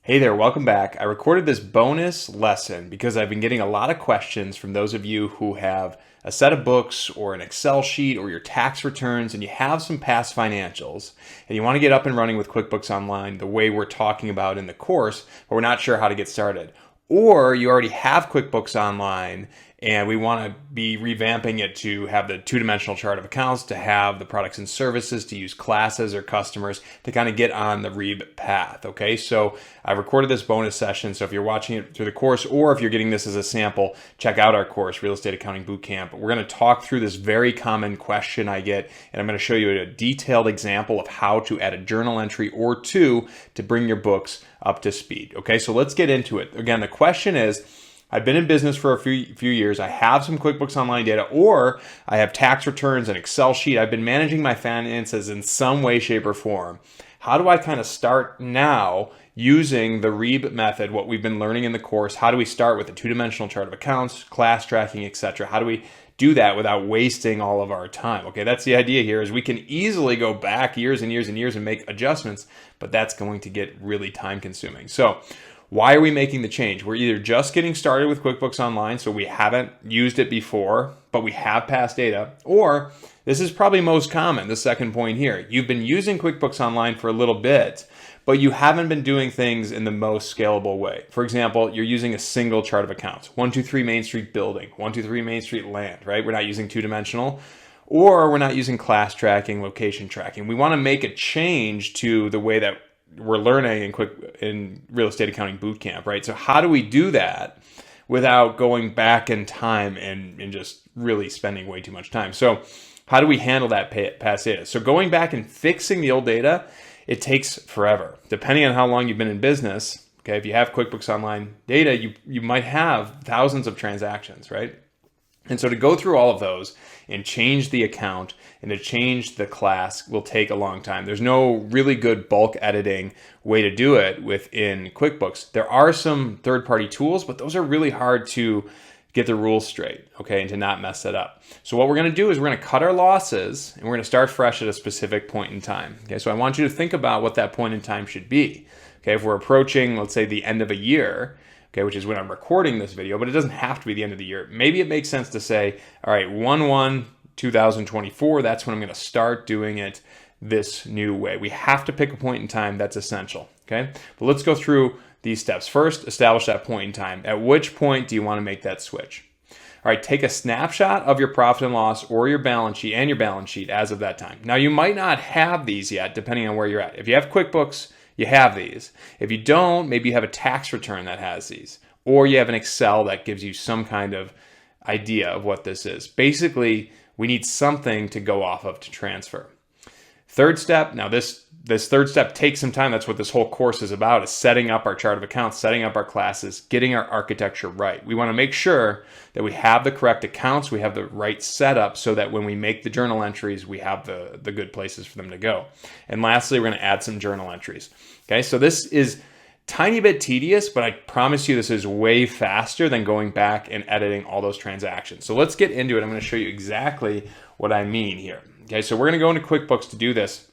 Hey there, welcome back. I recorded this bonus lesson because I've been getting a lot of questions from those of you who have a set of books or an Excel sheet or your tax returns and you have some past financials and you want to get up and running with QuickBooks Online the way we're talking about in the course, but we're not sure how to get started. Or you already have QuickBooks Online and we want to be revamping it to have the two-dimensional chart of accounts, to have the products and services, to use classes or customers to kind of get on the REIB path. Okay, so I recorded this bonus session. So if you're watching it through the course or if you're getting this as a sample, check out our course, Real Estate Accounting Bootcamp. We're going to talk through this very common question I get, and I'm going to show you a detailed example of how to add a journal entry or two to bring your books up to speed. Okay, so let's get into it. Again, the question is, I've been in business for a few years. I have some QuickBooks Online data, or I have tax returns and Excel sheet. I've been managing my finances in some way, shape, or form. How do I kind of start now using the REIB method, what we've been learning in the course? How do we start with a two-dimensional chart of accounts, class tracking, etc.? How do we do that without wasting all of our time? Okay, that's the idea here, is we can easily go back years and years and years and make adjustments, but that's going to get really time consuming. So why are we making the change? We're either just getting started with QuickBooks Online, so we haven't used it before, but we have past data, or this is probably most common, the second point here. You've been using QuickBooks Online for a little bit, but you haven't been doing things in the most scalable way. For example, you're using a single chart of accounts, 123 Main Street building, 123 Main Street land, right? We're not using two-dimensional, or we're not using class tracking, location tracking. We want to make a change to the way that we're learning in Real Estate Accounting Bootcamp, right? So how do we do that without going back in time and just really spending way too much time? So how do we handle that past data? So going back and fixing the old data, it takes forever. Depending on how long you've been in business, okay, if you have QuickBooks Online data, you might have thousands of transactions, right? And so to go through all of those and change the account and to change the class will take a long time. There's no really good bulk editing way to do it within QuickBooks. There are some third-party tools, but those are really hard to get the rules straight, okay, and to not mess it up. So what we're going to do is we're going to cut our losses and we're going to start fresh at a specific point in time. Okay, so I want you to think about what that point in time should be. Okay, if we're approaching, let's say, the end of a year, okay, which is when I'm recording this video, but it doesn't have to be the end of the year. Maybe it makes sense to say, all right, 1/1/2024, that's when I'm going to start doing it this new way. We have to pick a point in time that's essential, okay? But let's go through these steps. First, establish that point in time. At which point do you want to make that switch? All right, take a snapshot of your profit and loss or your balance sheet and your balance sheet as of that time. Now, you might not have these yet, depending on where you're at. If you have QuickBooks, you have these. If you don't, maybe you have a tax return that has these, or you have an Excel that gives you some kind of idea of what this is. Basically, we need something to go off of to transfer. Third step, now this third step takes some time. That's what this whole course is about, is setting up our chart of accounts, setting up our classes, getting our architecture right. We want to make sure that we have the correct accounts, we have the right setup so that when we make the journal entries, we have the good places for them to go. And lastly, we're going to add some journal entries. Okay, so this is tiny bit tedious, but I promise you this is way faster than going back and editing all those transactions. So let's get into it. I'm going to show you exactly what I mean here. Okay, so we're going to go into QuickBooks to do this.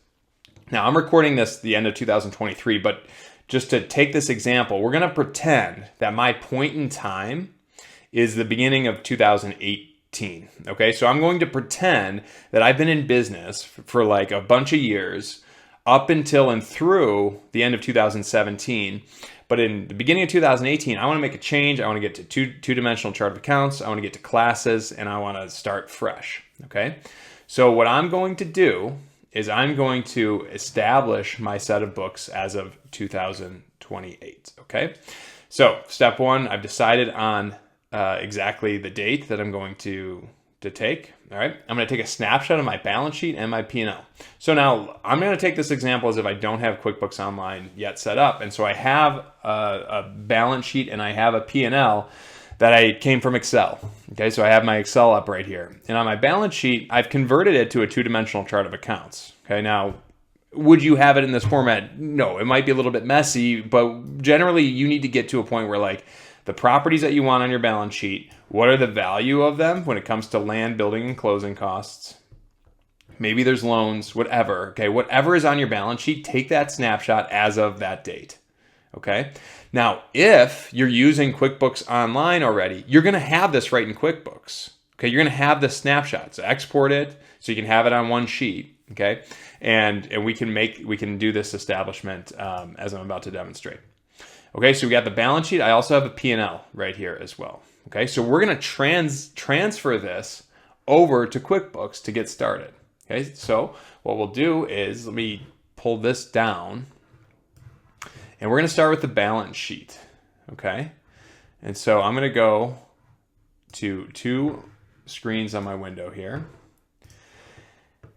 Now, I'm recording this the end of 2023, but just to take this example, we're going to pretend that my point in time is the beginning of 2018. Okay, so I'm going to pretend that I've been in business for like a bunch of years up until and through the end of 2017. But in the beginning of 2018, I want to make a change. I want to get to two-dimensional chart of accounts. I want to get to classes, and I want to start fresh. Okay, so what I'm going to do is I'm going to establish my set of books as of 2028, okay? So step one, I've decided on exactly the date that I'm going to take, all right? I'm gonna take a snapshot of my balance sheet and my P&L. So now I'm gonna take this example as if I don't have QuickBooks Online yet set up, and so I have a balance sheet and I have a P&L that I came from Excel. Okay, so I have my Excel up right here. And on my balance sheet, I've converted it to a two-dimensional chart of accounts. Okay, now, would you have it in this format? No, it might be a little bit messy, but generally you need to get to a point where like the properties that you want on your balance sheet, what are the value of them when it comes to land, building, and closing costs? Maybe there's loans, whatever. Okay, whatever is on your balance sheet, take that snapshot as of that date. Okay. Now, if you're using QuickBooks Online already, you're going to have this right in QuickBooks. Okay. You're going to have the snapshot. So export it so you can have it on one sheet. Okay. And we can do this establishment as I'm about to demonstrate. Okay. So we got the balance sheet. I also have a P&L right here as well. Okay. So we're going to transfer this over to QuickBooks to get started. Okay. So what we'll do is, let me pull this down. And we're going to start with the balance sheet, okay? And so I'm going to go to 2 screens on my window here.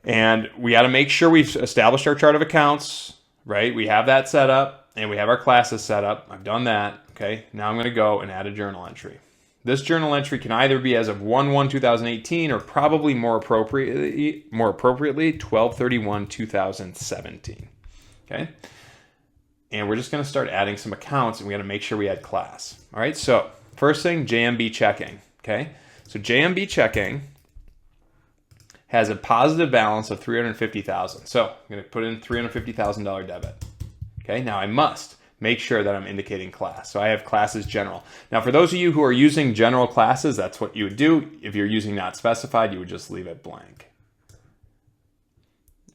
And we got to make sure we've established our chart of accounts, right? We have that set up, and we have our classes set up. I've done that, okay? Now I'm going to go and add a journal entry. This journal entry can either be as of 1/1/2018 or probably more appropriately 12/31/2017, okay? And we're just going to start adding some accounts, and we got to make sure we add class. All right, so first thing, JMB checking. Okay, so JMB checking has a positive balance of $350,000. So I'm going to put in $350,000 debit. Okay, now I must make sure that I'm indicating class. So I have classes general. Now, for those of you who are using general classes, that's what you would do. If you're using not specified, you would just leave it blank.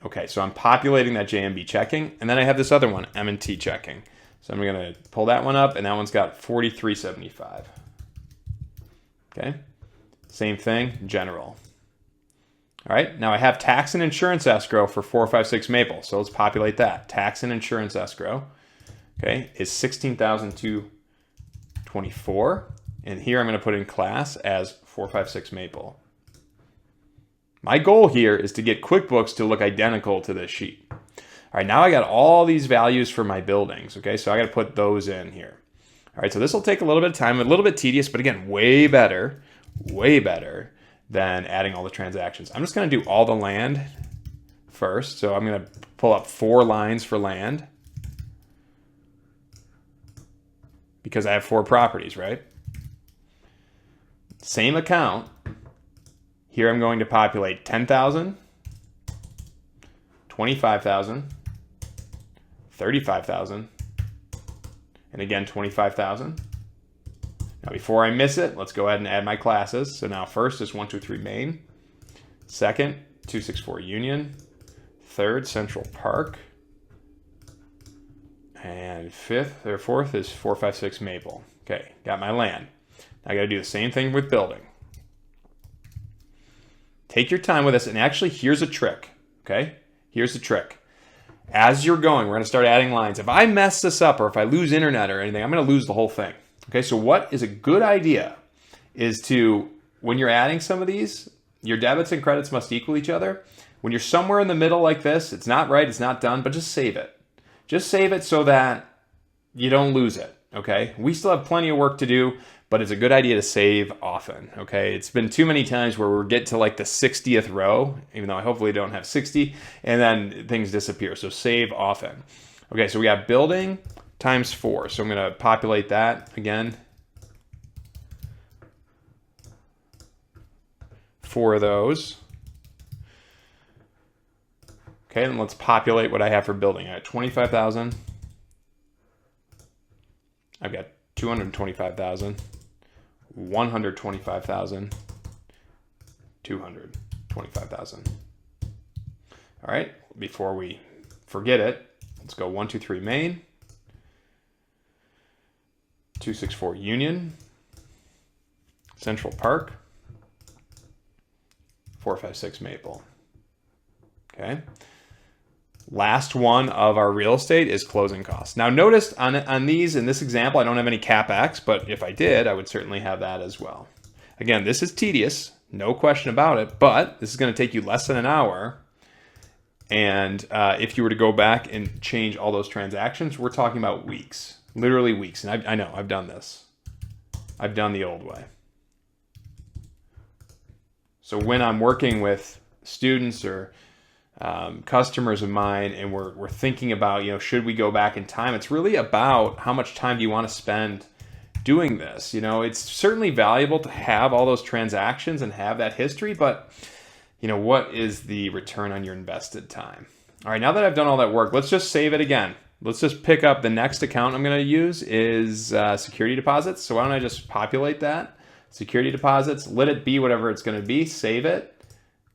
Okay, so I'm populating that JMB checking, and then I have this other one, M&T checking. So I'm going to pull that one up, and that one's got $43.75. Okay, same thing, general. All right, now I have tax and insurance escrow for 456 Maple, so let's populate that. Tax and insurance escrow, okay, is $16,224, and here I'm going to put in class as 456 Maple. My goal here is to get QuickBooks to look identical to this sheet. All right, now I got all these values for my buildings, okay? So I got to put those in here. All right, so this will take a little bit of time, a little bit tedious, but again, way better than adding all the transactions. I'm just going to do all the land first. So I'm going to pull up 4 lines for land because I have 4 properties, right? Same account. Here I'm going to populate 10,000, 25,000, 35,000, and again 25,000. Now before I miss it, let's go ahead and add my classes. So now first is 123 Main, second 264 Union, third Central Park, and fourth is 456 Maple. Okay, got my land. Now I got to do the same thing with building. Take your time with this, and actually here's a trick, okay? Here's the trick. As you're going, we're going to start adding lines. If I mess this up or if I lose internet or anything, I'm going to lose the whole thing. Okay, so what is a good idea is to, when you're adding some of these, your debits and credits must equal each other. When you're somewhere in the middle like this, it's not right, it's not done, but just save it. Just save it so that you don't lose it, okay? We still have plenty of work to do, but it's a good idea to save often, okay? It's been too many times where we get to like the 60th row, even though I hopefully don't have 60, and then things disappear, so save often. Okay, so we got building times 4, so I'm gonna populate that again. 4 of those. Okay, and let's populate what I have for building. I got 25,000. I've got 225,000. 125,000, 225,000. All right, before we forget it, let's go 123 Main, 264 Union, Central Park, 456 Maple. Okay. Last one of our real estate is closing costs. Now notice on these, in this example, I don't have any CapEx, but if I did, I would certainly have that as well. Again, this is tedious, no question about it, but this is going to take you less than an hour. And if you were to go back and change all those transactions, we're talking about weeks, literally weeks. And I know, I've done this. I've done the old way. So when I'm working with students or customers of mine, and we're thinking about, should we go back in time? It's really about how much time do you want to spend doing this. It's certainly valuable to have all those transactions and have that history, but what is the return on your invested time? All right, now that I've done all that work, let's just save it again. let's just pick up the next account I'm going to use is security deposits. So why don't I just populate that? Security deposits, let it be whatever it's going to be, save it.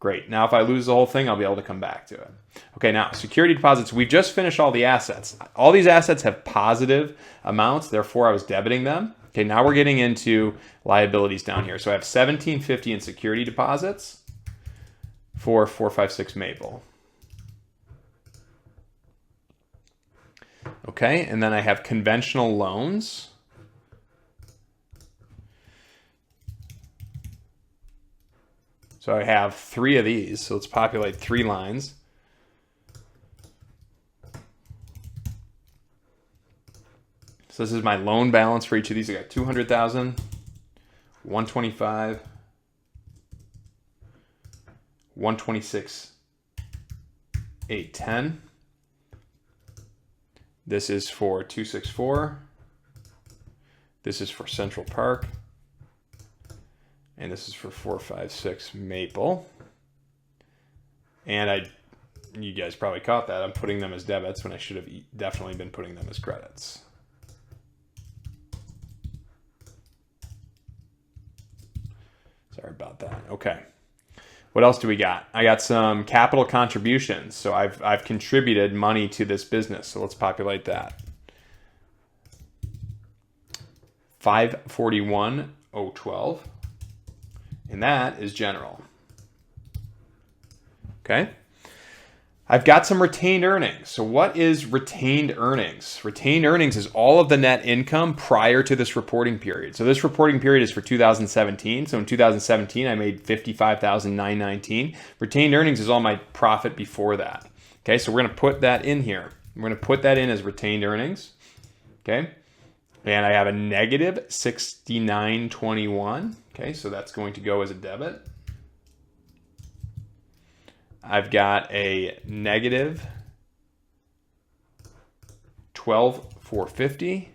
Great. Now if I lose the whole thing, I'll be able to come back to it. Okay, now security deposits, we just finished all the assets. All these assets have positive amounts, therefore I was debiting them. Okay, now we're getting into liabilities down here. So I have $17.50 in security deposits for 456 Maple. Okay, and then I have conventional loans. So I have 3 of these, so let's populate 3 lines. So this is my loan balance for each of these. I got 200,000, 125, 126, 810. This is for 264. This is for Central Park. And this is for 456 Maple. And you guys probably caught that. I'm putting them as debits when I should have definitely been putting them as credits. Sorry about that. Okay. What else do we got? I got some capital contributions. So I've contributed money to this business. So let's populate that. 541,012. And that is general. Okay. I've got some retained earnings. So what is retained earnings? Retained earnings is all of the net income prior to this reporting period. So this reporting period is for 2017. So in 2017, I made $55,919. Retained earnings is all my profit before that. Okay, so we're going to put that in here. We're going to put that in as retained earnings. Okay, and I have a negative 6921. Okay, so that's going to go as a debit. I've got a negative 12,450,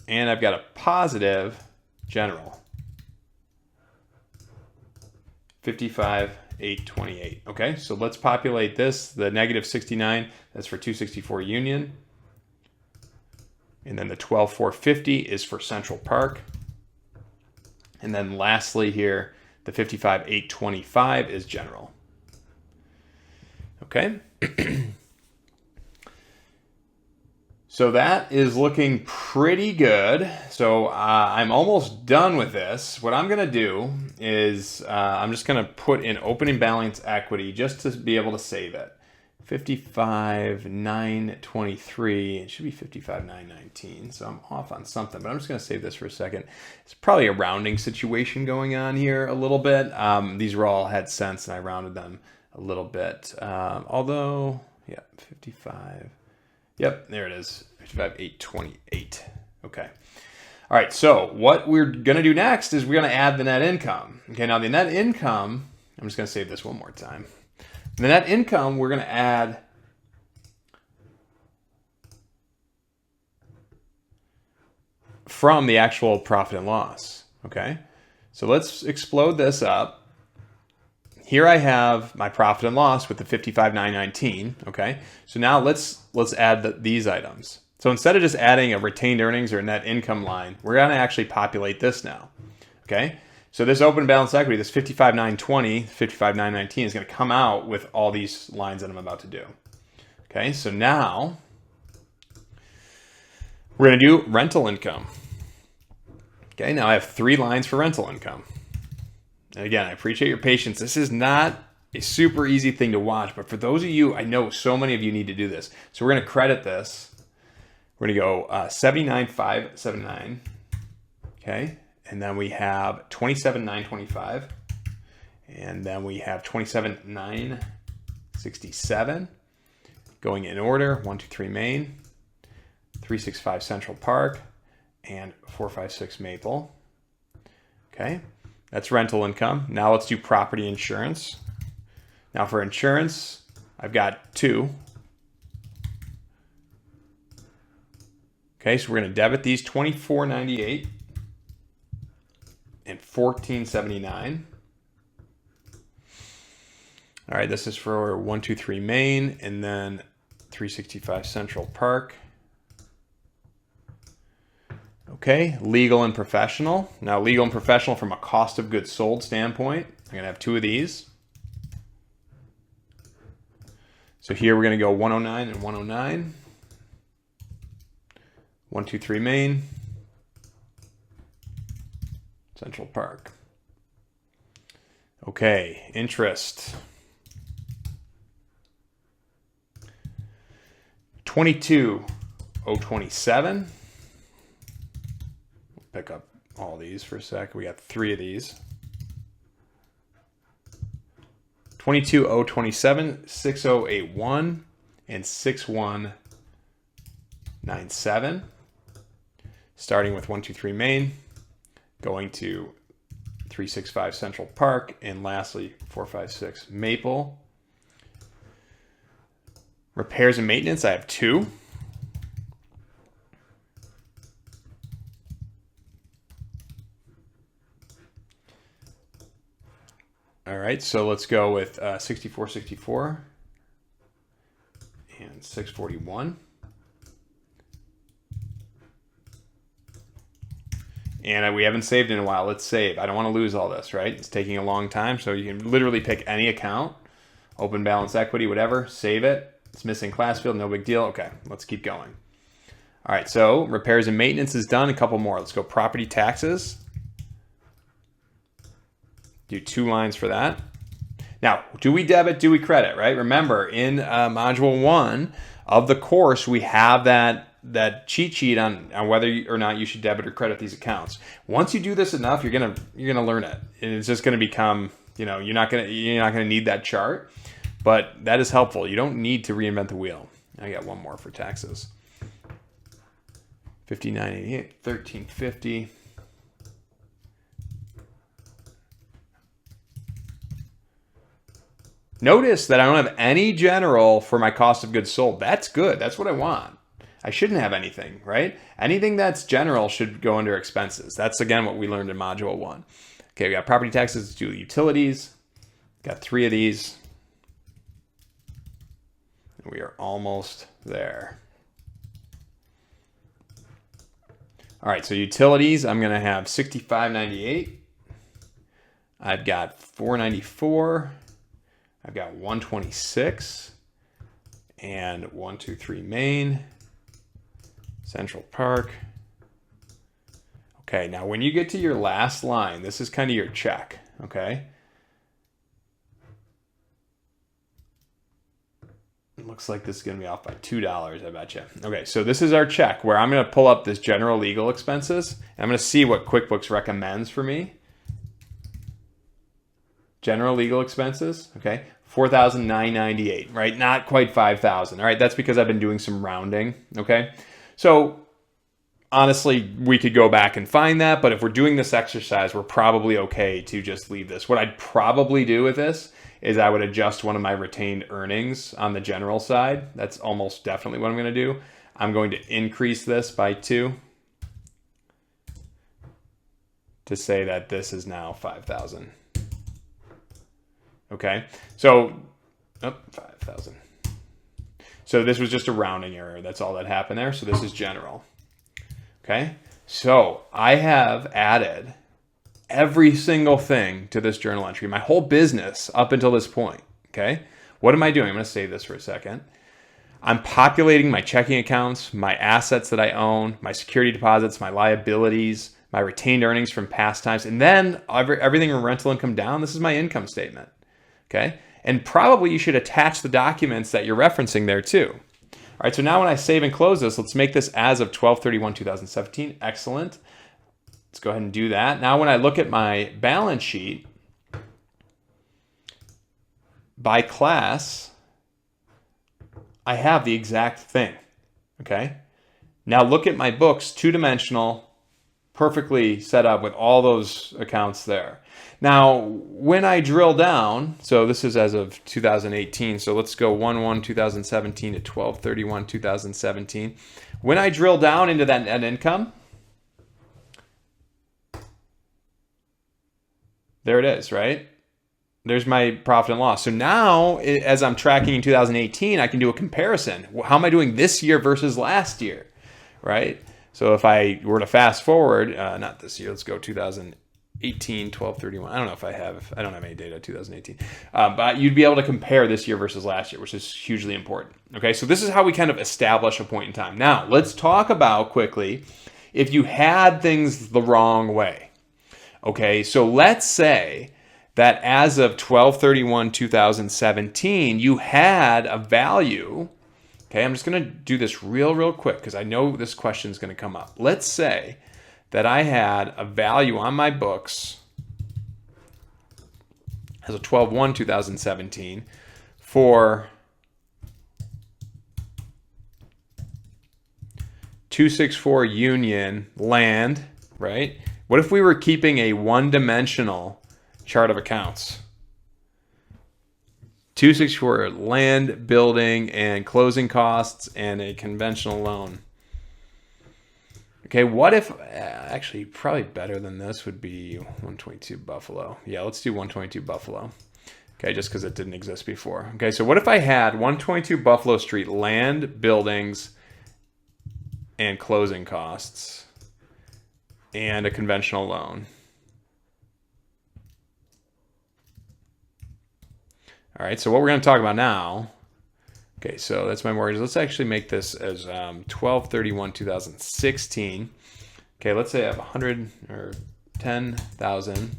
and I've got a positive general 55,828. Okay, so let's populate this. The negative 69, that's for 264 Union, and then the 12,450 is for Central Park, and then lastly here, the 55,825 is general. Okay. So that is looking pretty good. So I'm almost done with this. What I'm going to do is I'm just going to put in opening balance equity just to be able to save it. 55,923. It should be 55,919. So I'm off on something, but I'm just going to save this for a second. It's probably a rounding situation going on here a little bit. These were all had cents, and I rounded them a little bit. Although, yeah, 55. Yep, there it is. 55,828. Okay. All right, so what we're going to do next is we're going to add the net income. Okay, now the net income, I'm just going to save this one more time. The net income, we're going to add from the actual profit and loss. Okay, so let's explode this up. Here I have my profit and loss with the 55,919. Okay, so now let's add these items. So instead of just adding a retained earnings or a net income line, we're going to actually populate this now. Okay, so this open balance equity, this 55,920, 55,919 is going to come out with all these lines that I'm about to do. Okay, so now we're going to do rental income. Okay, now I have 3 lines for rental income. And again, I appreciate your patience. This is not a super easy thing to watch, but for those of you, I know so many of you need to do this. So we're going to credit this. We're going to go 79,579. Okay, and then we have 27,925, and then we have 27,967. Going in order: 1, 2, 3 Main, 365 Central Park, and 456 Maple. Okay. That's rental income. Now let's do property insurance. Now for insurance, I've got 2. Okay, so we're going to debit these $24.98 and $14.79. All right, this is for 1, 2, 3 Main, and then 365 Central Park. Okay, legal and professional. Now, legal and professional from a cost of goods sold standpoint, I'm going to have 2 of these. So here we're going to go 109 and 109. 123 Main. Central Park. Okay, interest. 22,027. Pick up all these for a sec. We got 3 of these. 22,027, 6081, and 6197. Starting with 123 Main, going to 365 Central Park, and lastly 456 Maple. Repairs and maintenance, I have 2. All right, so let's go with 6464 and 641. And we haven't saved in a while. Let's save. I don't want to lose all this, right? It's taking a long time, so you can literally pick any account, open balance equity, whatever, save it. It's missing class field, no big deal. Okay, let's keep going. All right, so repairs and maintenance is done. A couple more. Let's go property taxes. Do 2 lines for that. Now, do we debit, do we credit, right? Remember, in module 1 of the course, we have that cheat sheet on whether or not you should debit or credit these accounts. Once you do this enough, you're gonna learn it. And it's just gonna become, you're not gonna need that chart, but that is helpful. You don't need to reinvent the wheel. I got one more for taxes. 5988, 1350. Notice that I don't have any general for my cost of goods sold. That's good. That's what I want. I shouldn't have anything, right? Anything that's general should go under expenses. That's, again, what we learned in Module 1. Okay, we got property taxes, do utilities. Got 3 of these. We are almost there. All right, so utilities, I'm going to have 6598. I've got 494. I've got 126 and 123 Main, Central Park. Okay, now when you get to your last line, this is kind of your check, okay? It looks like this is going to be off by $2, I bet you. Okay, so this is our check where I'm going to pull up this general legal expenses. And I'm going to see what QuickBooks recommends for me. General legal expenses, okay, $4,998, right? Not quite $5,000. All right, that's because I've been doing some rounding, okay? So honestly, we could go back and find that, but if we're doing this exercise, we're probably okay to just leave this. What I'd probably do with this is I would adjust one of my retained earnings on the general side. That's almost definitely what I'm going to do. I'm going to increase this by 2 to say that this is now 5,000. Okay, so 5,000. So this was just a rounding error. That's all that happened there. So this is general. Okay, so I have added every single thing to this journal entry, my whole business up until this point. Okay, what am I doing? I'm going to save this for a second. I'm populating my checking accounts, my assets that I own, my security deposits, my liabilities, my retained earnings from past times, and then everything from rental income down. This is my income statement. Okay, and probably you should attach the documents that you're referencing there too. All right, so now when I save and close this, let's make this as of 12/31/2017. Excellent. Let's go ahead and do that. Now when I look at my balance sheet, by class, I have the exact thing. Okay, now look at my books, 2-dimensional, perfectly set up with all those accounts there. Now, when I drill down, so this is as of 2018, so let's go 1/1/2017 to 12/31/2017. When I drill down into that net income, there it is, right? There's my profit and loss. So now, as I'm tracking in 2018, I can do a comparison. How am I doing this year versus last year, right? So if I were to fast forward, not this year, let's go 2018, 12/31. I don't have any data 2018. But you'd be able to compare this year versus last year, which is hugely important. Okay, so this is how we kind of establish a point in time. Now, let's talk about quickly if you had things the wrong way. Okay, so let's say that as of 12/31/2017, you had a value. Okay, I'm just going to do this real quick because I know this question is going to come up. Let's say that I had a value on my books as of 12/1/2017 for 264 Union land, right? What if we were keeping a one-dimensional chart of accounts? 264 land, building, and closing costs, and a conventional loan. Okay, what if, actually probably better than this would be 122 Buffalo. Yeah, let's do 122 Buffalo. Okay, just because it didn't exist before. Okay, so what if I had 122 Buffalo Street land, buildings, and closing costs, and a conventional loan? All right, so what we're going to talk about now, okay, so that's my mortgage. Let's actually make this as 12/31/2016. Okay, let's say I have 100 or 10,000.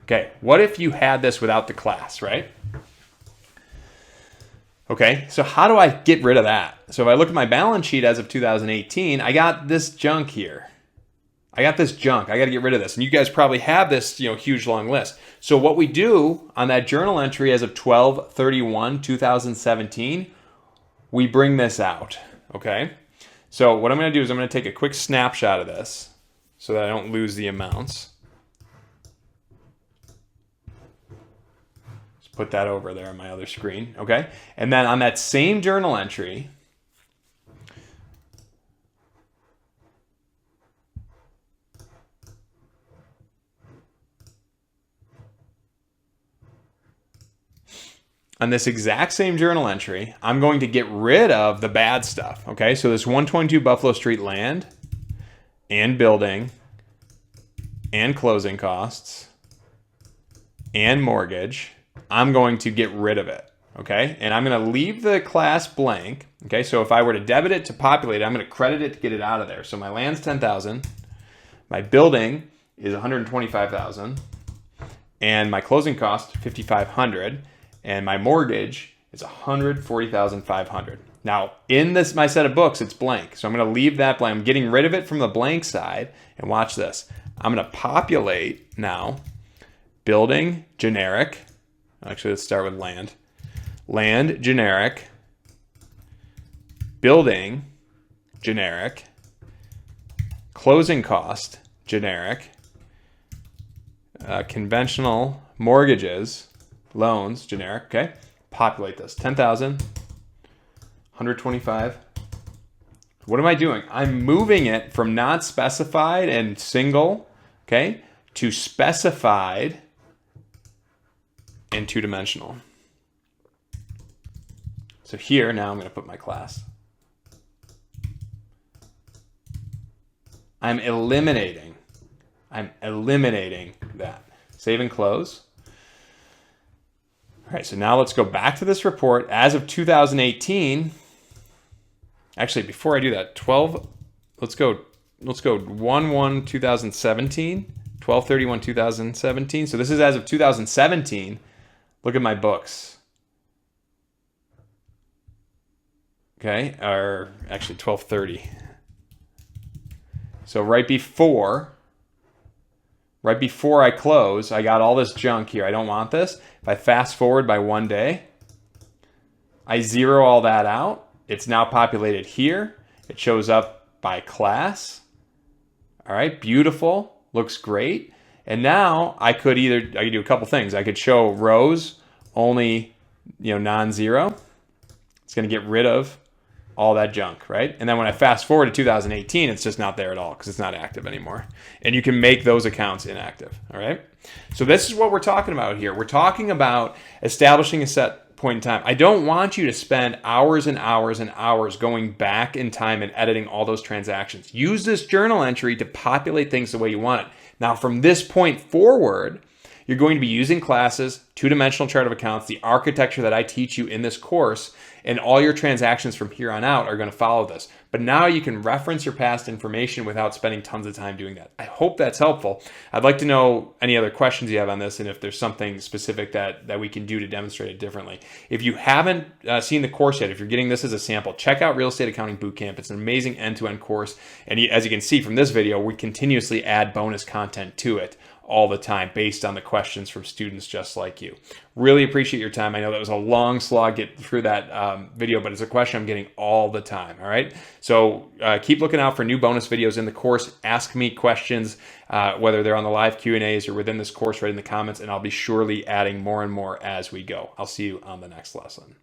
Okay, what if you had this without the class, right? Okay, so how do I get rid of that? So if I look at my balance sheet as of 2018, I got this junk here. I got this junk. I got to get rid of this. And you guys probably have this, huge long list. So what we do on that journal entry as of 12/31/2017, we bring this out, okay? So what I'm going to do is I'm going to take a quick snapshot of this so that I don't lose the amounts. Put that over there on my other screen, okay? And then on that same journal entry, on this exact same journal entry, I'm going to get rid of the bad stuff, okay? So this 122 Buffalo Street land and building and closing costs and mortgage, I'm going to get rid of it, okay? And I'm going to leave the class blank, okay? So if I were to debit it to populate it, I'm going to credit it to get it out of there. So my land's 10,000, my building is 125,000, and my closing cost 5,500, and my mortgage is 140,500. Now, in this my set of books, it's blank. So I'm going to leave that blank. I'm getting rid of it from the blank side, and watch this. I'm going to populate now building generic. Actually, let's start with land. Land, generic. Building, generic. Closing cost, generic. Conventional mortgages, loans, generic. Okay. Populate this. 10,000, 125. What am I doing? I'm moving it from not specified and single, okay, to specified and two-dimensional. So here, now I'm going to put my class. I'm eliminating that. Save and close. All right, so now let's go back to this report. As of 2018, actually, before I do that, let's go 1/1/2017, 12/31/2017. So this is as of 2017. Look at my books. Okay, or actually 12/30. So right before I close, I got all this junk here. I don't want this. If I fast forward by one day, I zero all that out. It's now populated here. It shows up by class. All right, beautiful. Looks great. And now I could do a couple things. I could show rows only, non-zero. It's going to get rid of all that junk, right? And then when I fast forward to 2018, it's just not there at all because it's not active anymore. And you can make those accounts inactive, all right? So this is what we're talking about here. We're talking about establishing a set point in time. I don't want you to spend hours and hours and hours going back in time and editing all those transactions. Use this journal entry to populate things the way you want it. Now, from this point forward, you're going to be using classes, two-dimensional chart of accounts, the architecture that I teach you in this course, and all your transactions from here on out are going to follow this. But now you can reference your past information without spending tons of time doing that. I hope that's helpful. I'd like to know any other questions you have on this and if there's something specific that we can do to demonstrate it differently. If you haven't seen the course yet, if you're getting this as a sample, check out Real Estate Accounting Bootcamp. It's an amazing end-to-end course. And as you can see from this video, we continuously add bonus content to it all the time based on the questions from students just like you. Really appreciate your time. I know that was a long slog get through that video, but it's a question I'm getting all the time, all right? So keep looking out for new bonus videos in the course. Ask me questions, whether they're on the live Q&As or within this course right in the comments, and I'll be surely adding more and more as we go. I'll see you on the next lesson.